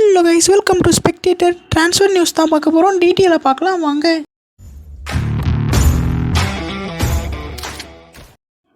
Hello guys, welcome to Spectator. Transfer news தான் பார்க்க போகிறோம். டீட்டெயிலாக பார்க்கலாம் வாங்க.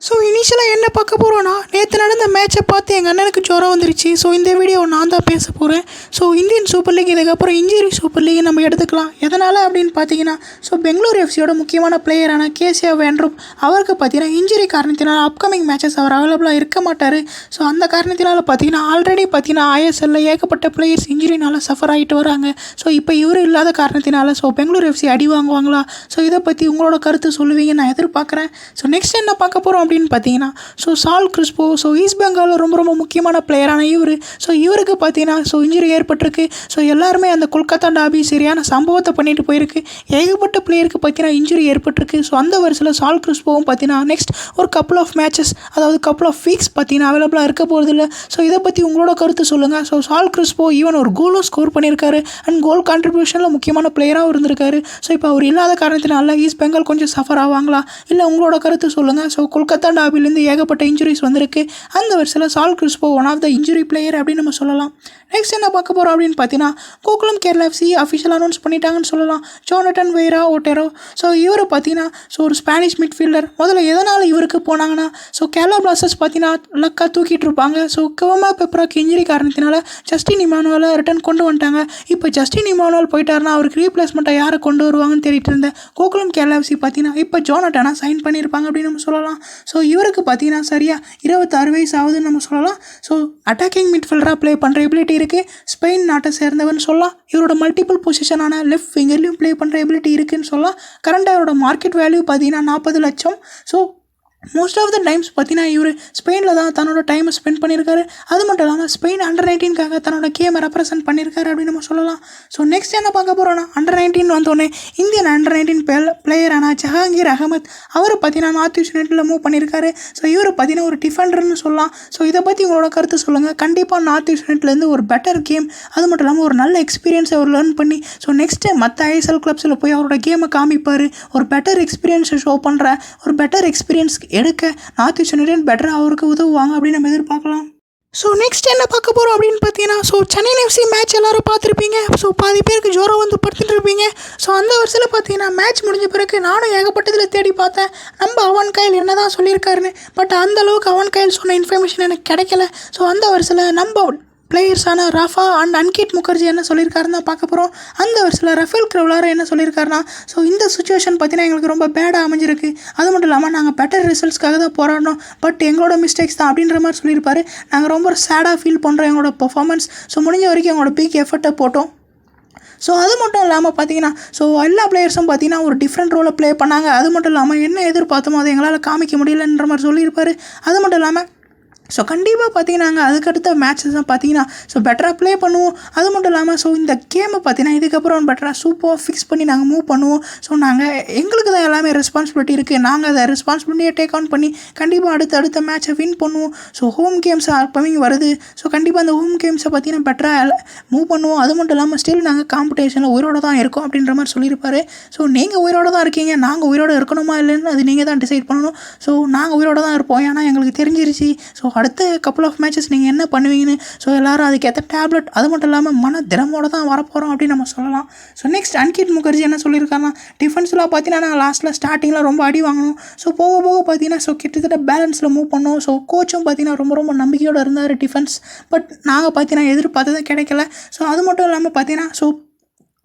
ஸோ இனிஷியலாக என்ன பார்க்க போகிறோன்னா, நேற்று நடந்த மேட்சை பார்த்து எங்கள் அண்ணனுக்கு ஜுரம் வந்துருச்சு. ஸோ இந்த வீடியோ நான் தான் பேச போகிறேன். ஸோ இந்தியன் சூப்பர் லீக் இதுக்கப்புறம் இன்ஜுரி சூப்பர் லீக் நம்ம எடுத்துக்கலாம். எதனால் அப்படின்னு பார்த்தீங்கன்னா, ஸோ பெங்களூர் எஃப்சியோட முக்கியமான பிளேயரான கேசியா வேண்ட்ரூப் அவருக்கு பார்த்தீங்கன்னா இன்ஜுரி காரணத்தினால் அப்கமிங் மேட்சஸ் அவர் அவைலபிளாக இருக்க மாட்டார். ஸோ அந்த காரணத்தினால் பார்த்தீங்கன்னா ஆல்ரெடி பார்த்தீங்கன்னா ஐஎஸ்எல்ல ஏகப்பட்ட பிளேயர்ஸ் இன்ஜுரினால் சஃபர் ஆகிட்டு வராங்க. ஸோ இப்போ இவர் இல்லாத காரணத்தினால ஸோ பெங்களூர் எஃப்சி அடி வாங்குவாங்களா? ஸோ இதை பற்றி உங்களோட கருத்து சொல்லுவீங்க நான் எதிர்பார்க்குறேன். ஸோ நெக்ஸ்ட் என்ன பார்க்க போகிறோம் அப்படின்னு பார்த்தீங்கன்னா, ஸோ சால் கிறிஸ்போ ஸோ ஈஸ்ட் பெங்காலில் ரொம்ப முக்கியமான பிளேயரான இவர். ஸோ இவருக்கு பார்த்தீங்கன்னா ஸோ இன்ஜுரி ஏற்பட்டிருக்கு. ஸோ எல்லாருமே அந்த கொல்கத்தா டாபி சரியான சம்பவத்தை பண்ணிட்டு போயிருக்கு. ஏகப்பட்ட பிளேயருக்கு பார்த்தீங்கன்னா இன்ஜுரி ஏற்பட்டிருக்கு. ஸோ அந்த வருஷத்தில் சால் கிறிஸ்போவும் பார்த்தீங்கன்னா நெக்ஸ்ட் ஒரு கப்புள் ஆஃப் மேட்சஸ் அதாவது கப்புள் ஆஃப் வீக்ஸ் பார்த்தீங்கன்னா அவைலபிளாக இருக்க போகிறதில்ல. ஸோ இதை பற்றி உங்களோட கருத்து சொல்லுங்கள். ஸோ சால் கிறிஸ்போ ஈவன் ஒரு கோலும் ஸ்கோர் பண்ணியிருக்காரு அண்ட் கோல் கான்ட்ரிபியூஷனில் முக்கியமான பிளேயராகவும் இருந்திருக்காரு. ஸோ இப்போ அவர் இல்லாத காரணத்தினால ஈஸ்ட் பெங்கால் கொஞ்சம் சஃபர் ஆவாங்களா? இல்லை உங்களோட கருத்து சொல்லுங்கள். ஸோ கொல்கத்தா டாபிலேருந்து ஏகப்பட்ட இன்ஜுரிஸ் வந்திருக்கு. அந்த வருஷத்தில் Saul Crespo one of the injury player அப்படின்னு நம்ம சொல்லலாம். நெக்ஸ்ட் என்ன பார்க்க போகிறோம் அப்படின்னு பார்த்தீங்கன்னா, Gokulam Kerala FC official announce பண்ணிட்டாங்கன்னு சொல்லலாம். ஜோனட்டன் வெய்ரா ஓட்டேரோ ஸோ இவர் பார்த்தீங்கன்னா ஸோ ஒரு ஸ்பானிஷ் மிட்ஃபீல்டர். முதல்ல எதனால் இவருக்கு போனாங்கன்னா, ஸோ கேரளா பிளாஸ்டர்ஸ் பார்த்தீங்கன்னா லக்காக தூக்கிட்டு இருப்பாங்க. ஸோ கவமா பெப்ராக்கு இன்ஜுரி காரணத்தினால ஜஸ்டின் இமானுவலை ரிட்டர்ன் கொண்டு வந்துட்டாங்க. இப்போ ஜஸ்டின் இமானுவல் போயிட்டாருன்னா அவருக்கு ரீப்ளேஸ்மெண்ட்டாக யாரை கொண்டு வருவாங்கன்னு தேடிட்டு இருந்தேன். கோகுலம் கேரளா எஃப்சி பார்த்தீங்கன்னா இப்போ ஜோனட்டனை சைன் பண்ணியிருப்பாங்க அப்படின்னு நம்ம சொல்லலாம். ஸோ இவருக்கு பார்த்தீங்கன்னா சரியாக 26 வயசு ஆகுதுன்னு நம்ம சொல்லலாம். ஸோ அட்டாக்கிங் மிட்ஃபீல்டராக ப்ளே பண்ணுற எபிலிட்டி இருக்குது. ஸ்பெயின் நாட்டை சேர்ந்தவன் சொல்லலாம். இவரோட மல்டிபிள் பொசிஷனான லெஃப்ட் ஃபிங்கர்லையும் ப்ளே பண்ணுற எபிலிட்டி இருக்குதுன்னு சொல்லலாம். கரண்டாக இவரோட மார்க்கெட் வேல்யூ பார்த்தீங்கன்னா 40 லட்சம். So most of the times பார்த்தீங்கன்னா இவர் ஸ்பெயினில் தான் தன்னோட டைமை ஸ்பெண்ட் பண்ணியிருக்காரு. அது மட்டும் இல்லாமல் ஸ்பெயின் அண்டர் 19க்காக தன்னோட கேமை ரெப்ரசென்ட் பண்ணியிருக்காரு அப்படின்னு நம்ம சொல்லலாம். ஸோ நெக்ஸ்ட் என்ன பார்க்க போகிறோன்னா, அண்டர் 19 வந்தோடனே இந்தியன் அண்டர் 19 பிளேயரான ஜஹாங்கீர் அகமத் அவர் பார்த்தீங்கன்னா நார்த் ஈஸ்ட் யுனைட்டடில் மூவ் பண்ணியிருக்காரு. ஸோ இவர் பார்த்தீங்கன்னா ஒரு டிஃபெண்டர்னு சொல்லலாம். ஸோ இதை பற்றி உங்களோட கருத்து சொல்லுங்கள். கண்டிப்பாக நார்த் ஈஸ்ட் யுனைட்டட்லேருந்து ஒரு பெட்டர் கேம் அது மட்டும் இல்லாமல் ஒரு நல்ல எக்ஸ்பீரியன்ஸை அவர் லேர்ன் பண்ணி ஸோ நெக்ஸ்ட்டு மற்ற ஐஎஸ்எல் கிளப்ஸில் போய் அவரோட கேமை காமிப்பார். ஒரு பெட்டர் எக்ஸ்பீரியன்ஸை ஷோ பண்ணுற ஒரு பெட்டர் எக்ஸ்பீரியன்ஸ் எடுக்க நார்த் ஈஸ்ட் யுனைடெட் பெட்டராக அவருக்கு உதவுவாங்க அப்படின்னு நம்ம எதிர்பார்க்கலாம். ஸோ நெக்ஸ்ட் என்ன பார்க்க போகிறோம் அப்படின்னு பார்த்தீங்கன்னா, ஸோ சென்னை எஃப்சி மேட்ச் எல்லோரும் பார்த்துருப்பீங்க. ஸோ பாதி பேருக்கு ஜோரம் வந்து படுத்துட்டு இருப்பீங்க. ஸோ அந்த வருஷத்தில் பார்த்தீங்கன்னா மேட்ச் முடிஞ்ச பிறகு நானும் ஏகப்பட்டதில் தேடி பார்த்தேன் நம்ம அவன் கையில் என்ன தான் சொல்லியிருக்காருன்னு. பட் அந்தளவுக்கு அவன் கையில் சொன்ன இன்ஃபர்மேஷன் எனக்கு கிடைக்கல. ஸோ அந்த வருஷத்தில் நம்ம பிளேயர்ஸான ராஃபா அண்ட் அன்கிட் முகர்ஜி என்ன சொல்லியிருக்காருன்னு தான் பார்க்க போகிறோம். அந்த வருஷத்தில் ரஃபேல் கிரவ்லார் என்ன சொல்லியிருக்காருன்னா, ஸோ இந்த சுச்சுவேஷன் பார்த்தீங்கன்னா எங்களுக்கு ரொம்ப பேடாக அமைஞ்சிருக்கு. அது மட்டும் இல்லாமல் நாங்கள் பெட்டர் ரிசல்ட்ஸ்க்காக தான் போராடணும். பட் எங்களோட மிஸ்டேக்ஸ் தான் அப்படின்ற மாதிரி சொல்லியிருப்பாரு. நாங்கள் ரொம்ப சேடாக ஃபீல் பண்ணுறோம் எங்களோட பர்ஃபார்மன்ஸ். ஸோ முடிஞ்ச வரைக்கும் எங்களோட பீக் எஃபர்ட்டை போட்டோம். ஸோ அது மட்டும் இல்லாமல் பார்த்தீங்கன்னா ஸோ எல்லா பிளேயர்ஸும் பார்த்தீங்கன்னா ஒரு டிஃப்ரெண்ட் ரோலை ப்ளே பண்ணாங்க. அது மட்டும் இல்லாமல் என்ன எதிர்பார்த்தோமோ அதை எங்களால் காமிக்க முடியலன்ற மாதிரி சொல்லியிருப்பார். அது மட்டும் இல்லாமல் ஸோ கண்டிப்பாக பார்த்தீங்கன்னா நாங்கள் அதுக்கடுத்த மேட்சஸ் தான் பார்த்தீங்கன்னா ஸோ பெட்டராக ப்ளே பண்ணுவோம். அது மட்டும் இல்லாமல் ஸோ இந்த கேமை பார்த்தீங்கன்னா இதுக்கப்புறம் பெட்டராக சூப்பராக ஃபிக்ஸ் பண்ணி நாங்கள் மூவ் பண்ணுவோம். ஸோ நாங்கள் எங்களுக்கு தான் எல்லாமே ரெஸ்பான்சிபிலிட்டி இருக்குது. நாங்கள் அதை ரெஸ்பான்சிபிலிட்டியை டேக் ஆன் பண்ணி கண்டிப்பாக அடுத்த மேட்சை வின் பண்ணுவோம். ஸோ ஹோம் கேம்ஸ் அப்பமிங் வருது. ஸோ கண்டிப்பாக அந்த ஹோம் கேம்ஸை பார்த்தீங்கன்னா பெட்டராக மூவ் பண்ணுவோம். அது மட்டும் இல்லாமல் ஸ்டில் நாங்கள் காம்படிஷனில் உயிரோடு தான் இருக்கோம் அப்படின்ற மாதிரி சொல்லியிருப்பாரு. ஸோ நீங்கள் உயிரோடு தான் இருக்கீங்க, நாங்கள் உயிரோடு இருக்கணுமா இல்லைன்னு அது நீங்கள் தான் டிசைட் பண்ணணும். ஸோ நாங்கள் உயிரோடு தான் இருப்போம், ஏன்னா எங்களுக்கு தெரிஞ்சிருச்சு ஸோ அடுத்த கப்புள் ஆஃப் மேட்சஸ் நீங்கள் என்ன பண்ணுவீங்கன்னு. ஸோ எல்லோரும் அதுக்கேற்ற டேப்லெட் அது மட்டும் இல்லாமல் மன தினமோடு தான் வரப்போகிறோம் அப்படின்னு நம்ம சொல்லலாம். ஸோ நெக்ஸ்ட் அன்கிட் முகர்ஜி என்ன சொல்லியிருக்காங்கன்னா, டிஃபென்ஸில் பார்த்தீங்கன்னா நாங்கள் லாஸ்ட்டில் ஸ்டார்டிங்கில் ரொம்ப அடி வாங்கணும். ஸோ போக பார்த்தீங்கன்னா ஸோ கிட்டத்தட்ட பேலன்ஸில் மூவ் பண்ணோம். ஸோ கோச்சும் பார்த்தீங்கன்னா ரொம்ப நம்பிக்கையோடு இருந்தார் டிஃபென்ஸ். பட் நாங்கள் பார்த்தீங்கன்னா எதிர்பார்த்தது கிடைக்கல. ஸோ அது மட்டும் இல்லாமல் பார்த்தீங்கன்னா ஸோ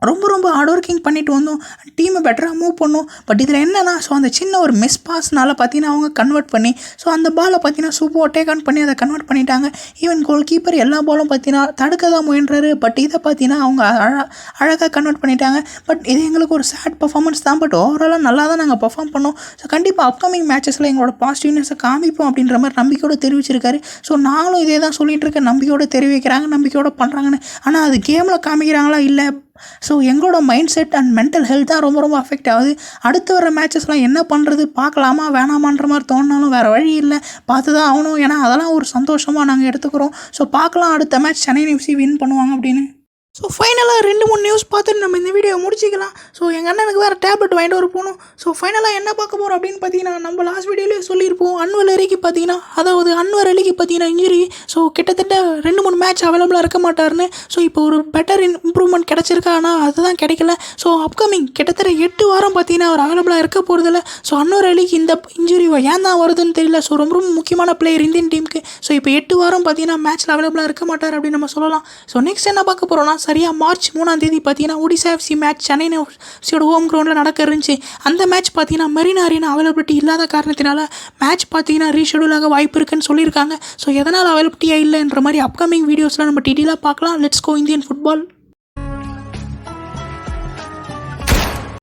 ரொம்ப ஹார்ட் ஒர்க்கிங் பண்ணிட்டு வந்தோம். டீமை பெட்டராக மூவ் பண்ணோம். பட் இதில் என்னன்னா ஸோ அந்த சின்ன ஒரு மிஸ் பாஸ்னால் பார்த்தீங்கன்னா அவங்க கன்வெர்ட் பண்ணி ஸோ அந்த பாலை பார்த்தீங்கன்னா சூப்பராக டேக் ஆன் பண்ணி அதை கன்வெர்ட் பண்ணிட்டாங்க. ஈவன் கோல் கீப்பர் எல்லா பாலும் பார்த்தீங்கன்னா தடுக்க தான் முயன்றாரு. பட் இதை பார்த்தீங்கன்னா அவங்க அழகாக கன்வெர்ட் பண்ணிட்டாங்க. பட் இது எங்களுக்கு ஒரு சேட் பர்ஃபார்மன்ஸ் தான். பட் ஓவராலாக நல்லா தான் நாங்கள் பர்ஃபார்ம் பண்ணோம். ஸோ கண்டிப்பாக அப்கமிங் மேட்சஸில் எங்களோட பாசிட்டிவ்னஸை காமிப்போம் அப்படின்ற மாதிரி நம்பிக்கையோடு தெரிவிச்சிருக்காரு. ஸோ நாங்களும் இதே தான் சொல்லிகிட்டு இருக்கேன், நம்பிக்கையோடு தெரிவிக்கிறாங்க, நம்பிக்கையோடு பண்ணுறாங்கன்னு. ஆனால் அது கேமில் காமிக்கிறாங்களா இல்லை ஸோ எங்களோட mind set and mental health தான் ரொம்ப அஃபெக்ட் ஆகுது. அடுத்து வர மேட்சஸ்லாம் என்ன பண்ணுறது, பார்க்கலாமா வேணாமான்ற மாதிரி தோணினாலும் வேறு வழி இல்லை, பார்த்து தான் ஆகணும். ஏன்னா அதெல்லாம் ஒரு சந்தோஷமாக நாங்கள் எடுத்துக்கிறோம். ஸோ பார்க்கலாம் அடுத்த மேட்ச் சென்னை எஃப்சி வின் பண்ணுவாங்க அப்படின்னு. ஸோ ஃபைனலாக 2-3 நியூஸ் பார்த்துட்டு நம்ம இந்த வீடியோ முடிச்சிக்கலாம். ஸோ எங்கள் அண்ணனுக்கு வேறு டேப்லெட் வாங்கிட்டு வர போகணும். ஸோ ஃபைனலாக என்ன பார்க்க போகிறோம் அப்படின்னு பார்த்தீங்கன்னா, நம்ம லாஸ்ட் வீடியோலேயே சொல்லியிருப்போம் அன்வர் அலிக்கு பார்த்தீங்கன்னா இன்ஜுரி. ஸோ கிட்டத்தட்ட 2-3 மேட்ச் அவைலபிளாக இருக்க மாட்டார்னு. ஸோ இப்போ ஒரு பெட்டர் இம்ப்ரூவ்மெண்ட் கிடச்சிருக்கா, ஆனால் அதுதான் கிடைக்கல. ஸோ அப்கமிங் கிட்டத்தட்ட 8 வாரம் பார்த்தீங்கன்னா அவர் அவைலபிளாக இருக்க போகிறதில்ல. ஸோ அன்வர் அலிக்கு இந்த இன்ஜுரி ஏன் தான் வருதுன்னு தெரியல. ஸோ ரொம்ப முக்கியமான பிளேயர் இந்தியன் டீமுக்கு. ஸோ இப்போ 8 வாரம் பார்த்தீங்கன்னா மேட்ச்சில் அவைலபிளாக இருக்க மாட்டார் அப்படின்னு நம்ம சொல்லலாம். ஸோ நெக்ஸ்ட் என்ன பார்க்க போகிறோம்னா, சரியாக மார்ச் 3ஆம் தேதி பார்த்தீங்கன்னா ஒடிசா எஃப்சி மேட்ச் சென்னை எஃப்சியோட ஹோம் கிரவுண்டில் நடக்க இருந்துச்சு. அந்த மேட்ச் பார்த்தீங்கன்னா மெரினா அரீனா அவைலபிலிட்டி இல்லாத காரணத்தினால மேட்ச் பார்த்தீங்கன்னா ரீஷெடியூல் ஆக வாய்ப்பு இருக்குன்னு சொல்லியிருக்காங்க. ஸோ எதனால் அவைலபிலிட்டியாக இல்லைன்ற மாதிரி அப்கமிங் வீடியோஸில் நம்ம டீட்டெயிலாக பார்க்கலாம். Let's go Indian football.